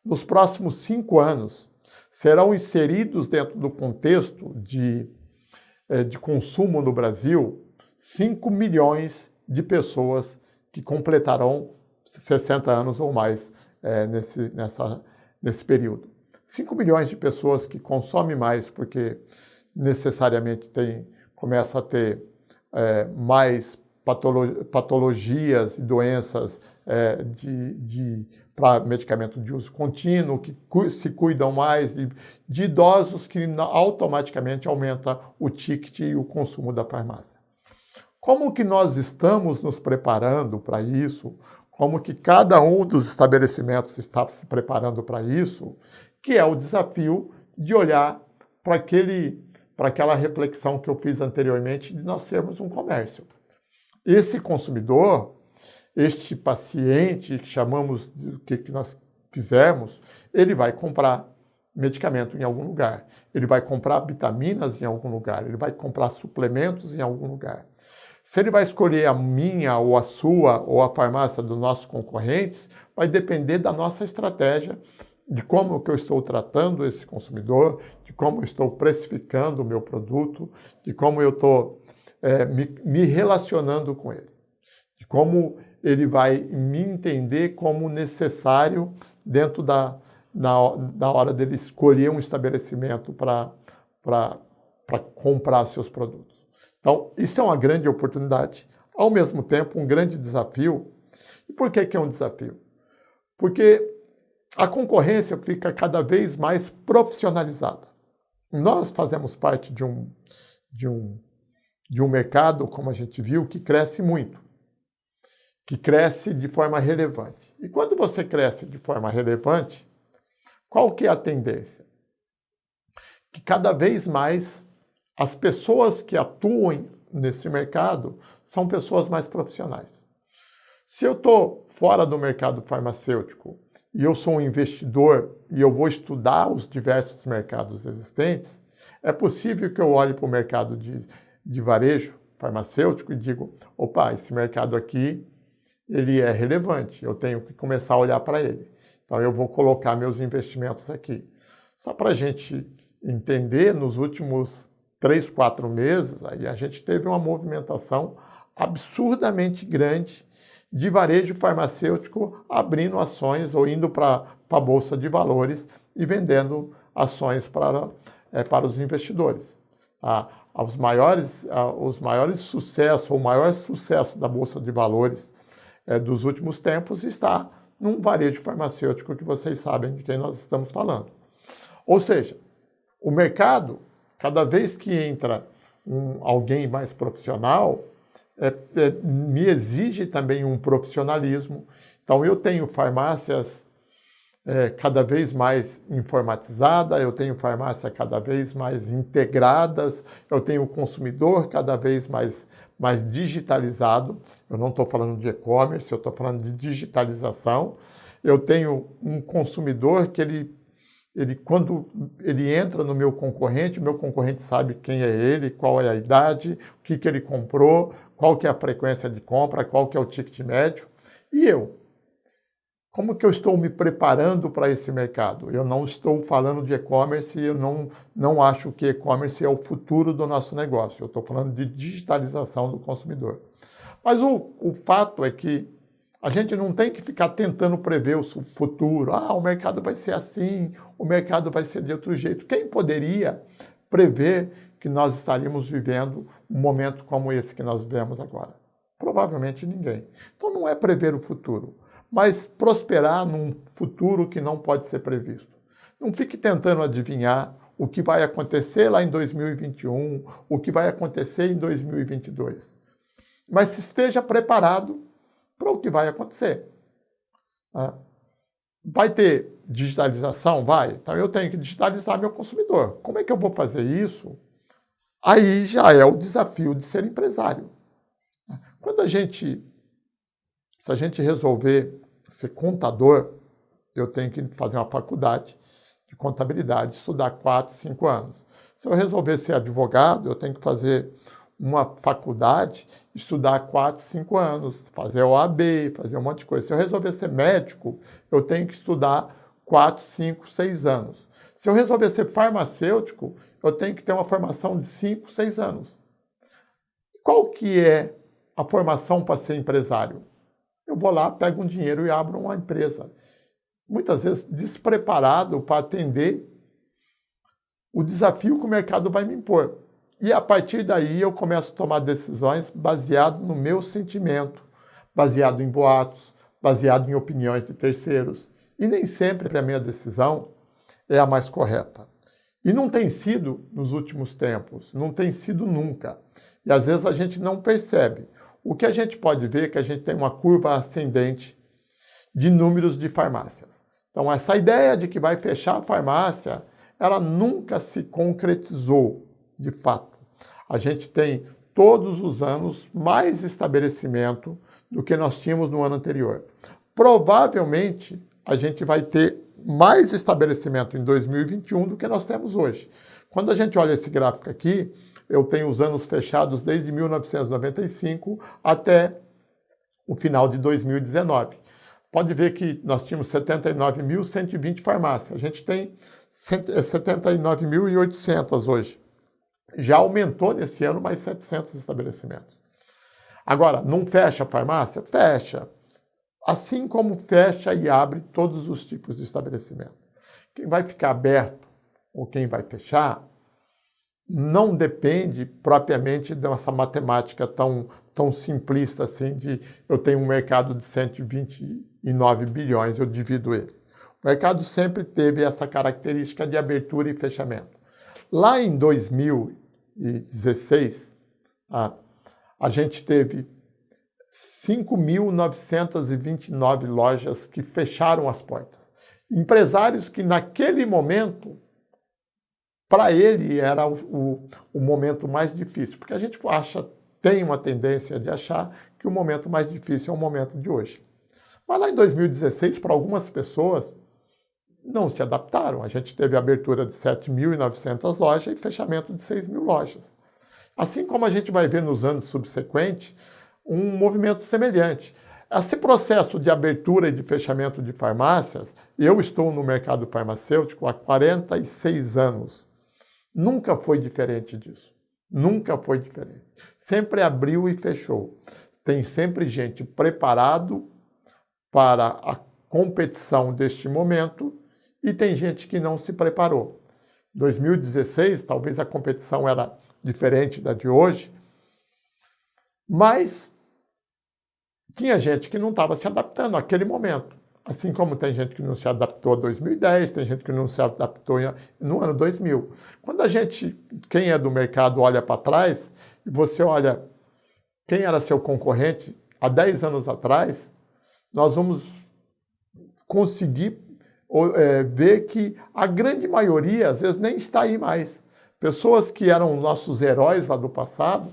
Nos próximos 5 anos, serão inseridos dentro do contexto de consumo no Brasil 5 milhões de pessoas que completarão 60 anos ou mais nesse período. 5 milhões de pessoas que consomem mais porque necessariamente começa a ter mais patologias e doenças para medicamento de uso contínuo, que se cuidam mais, de idosos que automaticamente aumenta o ticket e o consumo da farmácia. Como que nós estamos nos preparando para isso? Como que cada um dos estabelecimentos está se preparando para isso? Que é o desafio de olhar para aquela reflexão que eu fiz anteriormente de nós sermos um comércio. Esse consumidor, este paciente, que chamamos de o que nós quisermos, ele vai comprar medicamento em algum lugar, ele vai comprar vitaminas em algum lugar, ele vai comprar suplementos em algum lugar. Se ele vai escolher a minha ou a sua ou a farmácia dos nossos concorrentes, vai depender da nossa estratégia, de como que eu estou tratando esse consumidor, de como eu estou precificando o meu produto, de como eu estou me relacionando com ele, de como ele vai me entender como necessário dentro na hora dele escolher um estabelecimento para comprar seus produtos. Então, isso é uma grande oportunidade, ao mesmo tempo um grande desafio. E por que é um desafio? Porque a concorrência fica cada vez mais profissionalizada. Nós fazemos parte de um mercado, como a gente viu, que cresce muito, que cresce de forma relevante. E quando você cresce de forma relevante, qual que é a tendência? Que cada vez mais as pessoas que atuam nesse mercado são pessoas mais profissionais. Se eu estou fora do mercado farmacêutico e eu sou um investidor e eu vou estudar os diversos mercados existentes, É possível que eu olhe para o mercado de varejo farmacêutico e digo, opa, esse mercado aqui, ele é relevante, eu tenho que começar a olhar para ele. Então, eu vou colocar meus investimentos aqui. Só para a gente entender, nos últimos 3, 4 meses, aí a gente teve uma movimentação absurdamente grande de varejo farmacêutico abrindo ações ou indo para a Bolsa de Valores e vendendo ações para os investidores. Os maiores sucessos, o maior sucesso da Bolsa de Valores dos últimos tempos está num varejo farmacêutico que vocês sabem de quem nós estamos falando. Ou seja, o mercado, cada vez que entra alguém mais profissional, me exige também um profissionalismo. Então, eu tenho farmácias cada vez mais informatizadas, eu tenho farmácia cada vez mais integradas, eu tenho o consumidor cada vez mais digitalizado. Eu não estou falando de e-commerce, eu estou falando de digitalização. Eu tenho um consumidor que quando ele entra no meu concorrente sabe quem é ele, qual é a idade, o que ele comprou, qual que é a frequência de compra, qual que é o ticket médio. E eu? Como que eu estou me preparando para esse mercado? Eu não estou falando de e-commerce, eu não acho que e-commerce é o futuro do nosso negócio. Eu estou falando de digitalização do consumidor. Mas o fato é que a gente não tem que ficar tentando prever o futuro. O mercado vai ser assim, o mercado vai ser de outro jeito. Quem poderia prever que nós estaríamos vivendo um momento como esse que nós vivemos agora? Provavelmente ninguém. Então não é prever o futuro, mas prosperar num futuro que não pode ser previsto. Não fique tentando adivinhar o que vai acontecer lá em 2021, o que vai acontecer em 2022. Mas esteja preparado para o que vai acontecer. Vai ter digitalização? Vai. Então eu tenho que digitalizar meu consumidor. Como é que eu vou fazer isso? Aí já é o desafio de ser empresário. Se a gente resolver ser contador, eu tenho que fazer uma faculdade de contabilidade, estudar 4, 5 anos. Se eu resolver ser advogado, eu tenho que fazer uma faculdade, estudar 4, 5 anos, fazer OAB, fazer um monte de coisa. Se eu resolver ser médico, eu tenho que estudar 4, 5, 6 anos. Se eu resolver ser farmacêutico, eu tenho que ter uma formação de 5, 6 anos. Qual que é a formação para ser empresário? Eu vou lá, pego um dinheiro e abro uma empresa. Muitas vezes despreparado para atender o desafio que o mercado vai me impor. E a partir daí eu começo a tomar decisões baseado no meu sentimento, baseado em boatos, baseado em opiniões de terceiros. E nem sempre a minha decisão é a mais correta. E não tem sido nos últimos tempos, não tem sido nunca. E às vezes a gente não percebe. O que a gente pode ver é que a gente tem uma curva ascendente de números de farmácias. Então essa ideia de que vai fechar a farmácia, ela nunca se concretizou de fato. A gente tem todos os anos mais estabelecimento do que nós tínhamos no ano anterior. Provavelmente a gente vai ter mais estabelecimento em 2021 do que nós temos hoje. Quando a gente olha esse gráfico aqui, eu tenho os anos fechados desde 1995 até o final de 2019. Pode ver que nós tínhamos 79.120 farmácias. A gente tem 79.800 hoje. Já aumentou nesse ano mais 700 estabelecimentos. Agora, não fecha a farmácia? Fecha. Assim como fecha e abre todos os tipos de estabelecimento. Quem vai ficar aberto ou quem vai fechar não depende propriamente dessa matemática tão simplista assim de eu tenho um mercado de 129 bilhões, eu divido ele. O mercado sempre teve essa característica de abertura e fechamento. Lá em 2016, a gente teve 5.929 lojas que fecharam as portas. Empresários que naquele momento, para ele era o momento mais difícil, porque a gente tem uma tendência de achar que o momento mais difícil é o momento de hoje. Mas lá em 2016, para algumas pessoas, não se adaptaram. A gente teve abertura de 7.900 lojas e fechamento de 6.000 lojas. Assim como a gente vai ver nos anos subsequentes, um movimento semelhante. Esse processo de abertura e de fechamento de farmácias, eu estou no mercado farmacêutico há 46 anos. Nunca foi diferente disso. Nunca foi diferente. Sempre abriu e fechou. Tem sempre gente preparado para a competição deste momento e tem gente que não se preparou. 2016, talvez a competição era diferente da de hoje, mas tinha gente que não estava se adaptando àquele momento. Assim como tem gente que não se adaptou a 2010, tem gente que não se adaptou no ano 2000. Quando a gente, quem é do mercado, olha para trás, e você olha quem era seu concorrente há 10 anos atrás, nós vamos conseguir ver que a grande maioria, às vezes, nem está aí mais. Pessoas que eram nossos heróis lá do passado,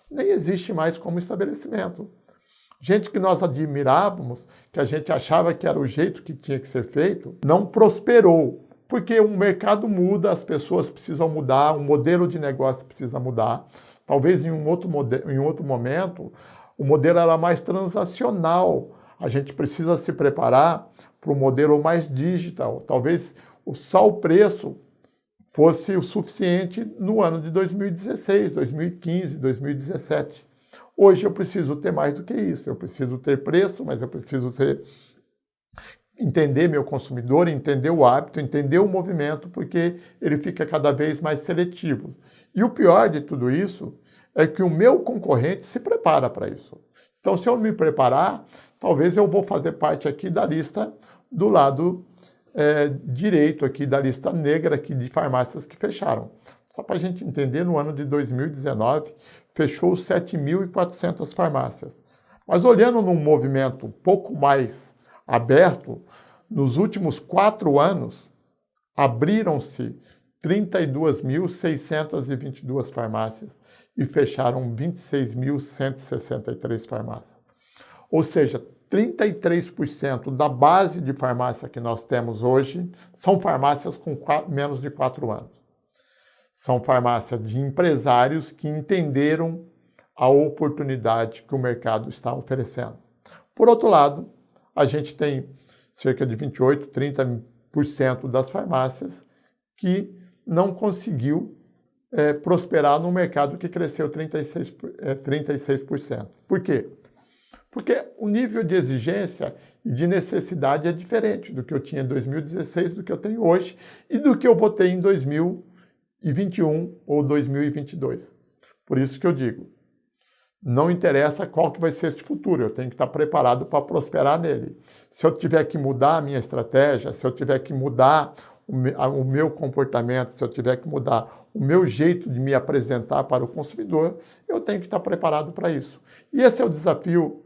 nem existe mais como estabelecimento. Gente que nós admirávamos, que a gente achava que era o jeito que tinha que ser feito, não prosperou. Porque o mercado muda, as pessoas precisam mudar, o modelo de negócio precisa mudar. Talvez em um outro momento, o modelo era mais transacional. A gente precisa se preparar para o modelo mais digital. Talvez só o preço fosse o suficiente no ano de 2016, 2015, 2017. Hoje eu preciso ter mais do que isso. Eu preciso ter preço, mas eu preciso entender meu consumidor, entender o hábito, entender o movimento, porque ele fica cada vez mais seletivo. E o pior de tudo isso é que o meu concorrente se prepara para isso. Então, se eu me preparar, talvez eu vou fazer parte aqui da lista do lado direito, aqui da lista negra aqui de farmácias que fecharam. Só para a gente entender, no ano de 2019, fechou 7.400 farmácias. Mas olhando num movimento um pouco mais aberto, nos últimos 4 anos, abriram-se 32.622 farmácias e fecharam 26.163 farmácias. Ou seja, 33% da base de farmácia que nós temos hoje são farmácias com menos de 4 anos. São farmácias de empresários que entenderam a oportunidade que o mercado está oferecendo. Por outro lado, a gente tem cerca de 28%, 30% das farmácias que não conseguiu prosperar no mercado que cresceu 36%. Por quê? Porque o nível de exigência e de necessidade é diferente do que eu tinha em 2016, do que eu tenho hoje e do que eu vou ter em 2021 ou 2022. Por isso que eu digo, não interessa qual que vai ser esse futuro, eu tenho que estar preparado para prosperar nele. Se eu tiver que mudar a minha estratégia, se eu tiver que mudar o meu comportamento, se eu tiver que mudar o meu jeito de me apresentar para o consumidor, eu tenho que estar preparado para isso. E esse é o desafio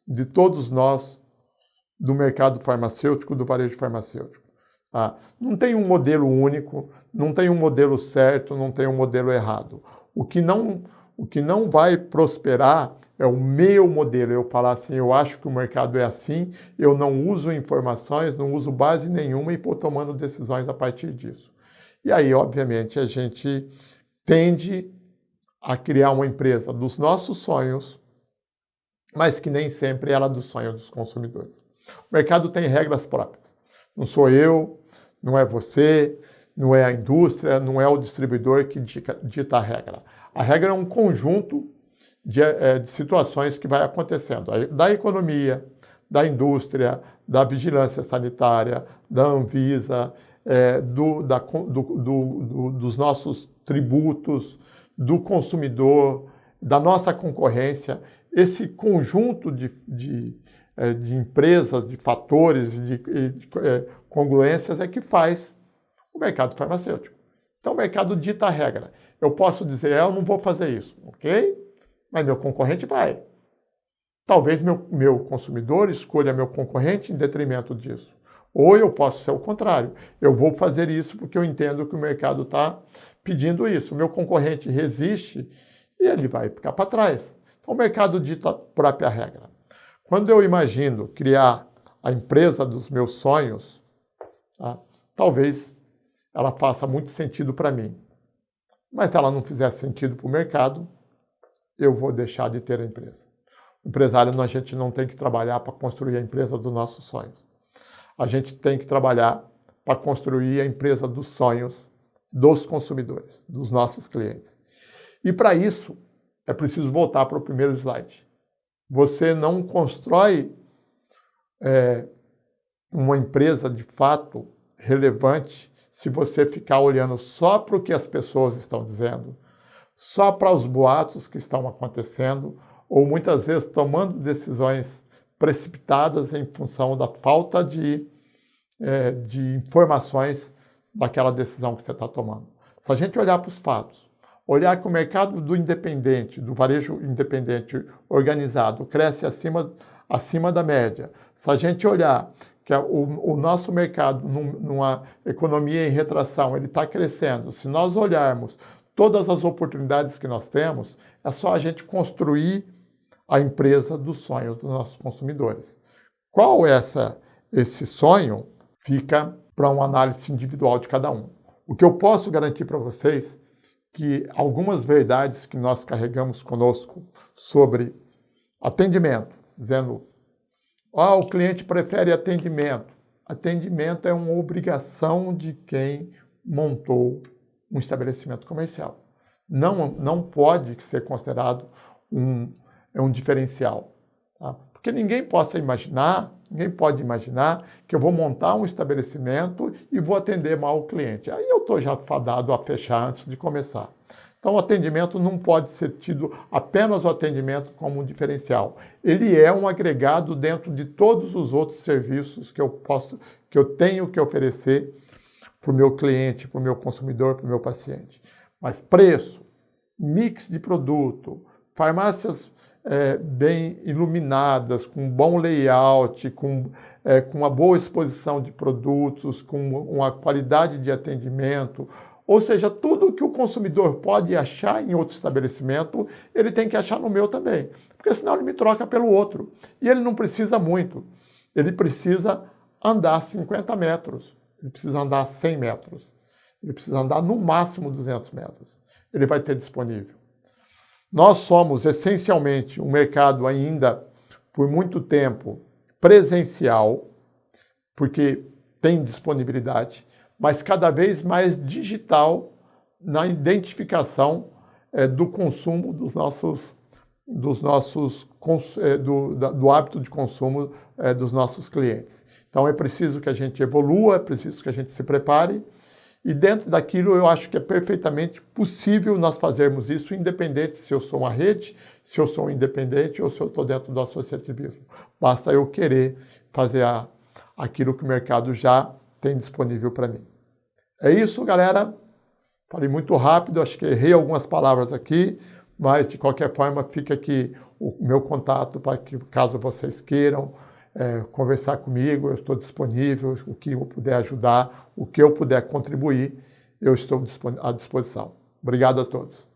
de todos nós do mercado farmacêutico, do varejo farmacêutico. Não tem um modelo único, não tem um modelo certo, não tem um modelo errado. O que não vai prosperar é o meu modelo. Eu falar assim, eu acho que o mercado é assim, eu não uso informações, não uso base nenhuma e vou tomando decisões a partir disso. E aí, obviamente, a gente tende a criar uma empresa dos nossos sonhos, mas que nem sempre ela é do sonho dos consumidores. O mercado tem regras próprias. Não sou eu, não é você, não é a indústria, não é o distribuidor que dita a regra. A regra é um conjunto de situações que vai acontecendo. Da economia, da indústria, da vigilância sanitária, da Anvisa, dos nossos tributos, do consumidor, da nossa concorrência. Esse conjunto de empresas, de fatores, de congruências é que faz o mercado farmacêutico. Então, o mercado dita a regra. Eu posso dizer, eu não vou fazer isso, ok? Mas meu concorrente vai. Talvez meu consumidor escolha meu concorrente em detrimento disso. Ou eu posso ser o contrário. Eu vou fazer isso porque eu entendo que o mercado está pedindo isso. O meu concorrente resiste e ele vai ficar para trás. Então, o mercado dita a própria regra. Quando eu imagino criar a empresa dos meus sonhos, talvez ela faça muito sentido para mim. Mas se ela não fizer sentido para o mercado, eu vou deixar de ter a empresa. O empresário, a gente não tem que trabalhar para construir a empresa dos nossos sonhos. A gente tem que trabalhar para construir a empresa dos sonhos dos consumidores, dos nossos clientes. E para isso, é preciso voltar para o primeiro slide. Você não constrói uma empresa de fato relevante se você ficar olhando só para o que as pessoas estão dizendo, só para os boatos que estão acontecendo, ou muitas vezes tomando decisões precipitadas em função da falta de informações daquela decisão que você está tomando. Se a gente olhar para os fatos, olhar que o mercado do independente, do varejo independente organizado, cresce acima da média, se a gente olhar que o nosso mercado, numa economia em retração, ele está crescendo, se nós olharmos todas as oportunidades que nós temos, é só a gente construir a empresa dos sonhos dos nossos consumidores. Qual é esse sonho? Fica para uma análise individual de cada um. O que eu posso garantir para vocês que algumas verdades que nós carregamos conosco sobre atendimento, dizendo, o cliente prefere atendimento. Atendimento é uma obrigação de quem montou um estabelecimento comercial. Não pode ser considerado um diferencial. Tá? Porque ninguém pode imaginar que eu vou montar um estabelecimento e vou atender mal o cliente. Aí eu estou já fadado a fechar antes de começar. Então o atendimento não pode ser tido apenas o atendimento como um diferencial. Ele é um agregado dentro de todos os outros serviços que eu tenho que oferecer para o meu cliente, para o meu consumidor, para o meu paciente. Mas preço, mix de produto, farmácias bem iluminadas, com bom layout, com uma boa exposição de produtos, com uma qualidade de atendimento, ou seja, tudo que o consumidor pode achar em outro estabelecimento, ele tem que achar no meu também, porque senão ele me troca pelo outro. E ele não precisa muito, ele precisa andar 50 metros, ele precisa andar 100 metros, ele precisa andar no máximo 200 metros, ele vai ter disponível. Nós somos essencialmente um mercado ainda, por muito tempo, presencial, porque tem disponibilidade, mas cada vez mais digital na identificação do consumo do hábito de consumo dos nossos clientes. Então é preciso que a gente evolua, é preciso que a gente se prepare, e dentro daquilo eu acho que é perfeitamente possível nós fazermos isso, independente se eu sou uma rede, se eu sou independente ou se eu estou dentro do associativismo. Basta eu querer fazer aquilo que o mercado já tem disponível para mim. É isso, galera. Falei muito rápido, acho que errei algumas palavras aqui, mas de qualquer forma fica aqui o meu contato para que, caso vocês queiram conversar comigo, eu estou disponível, o que eu puder ajudar, o que eu puder contribuir, eu estou à disposição. Obrigado a todos.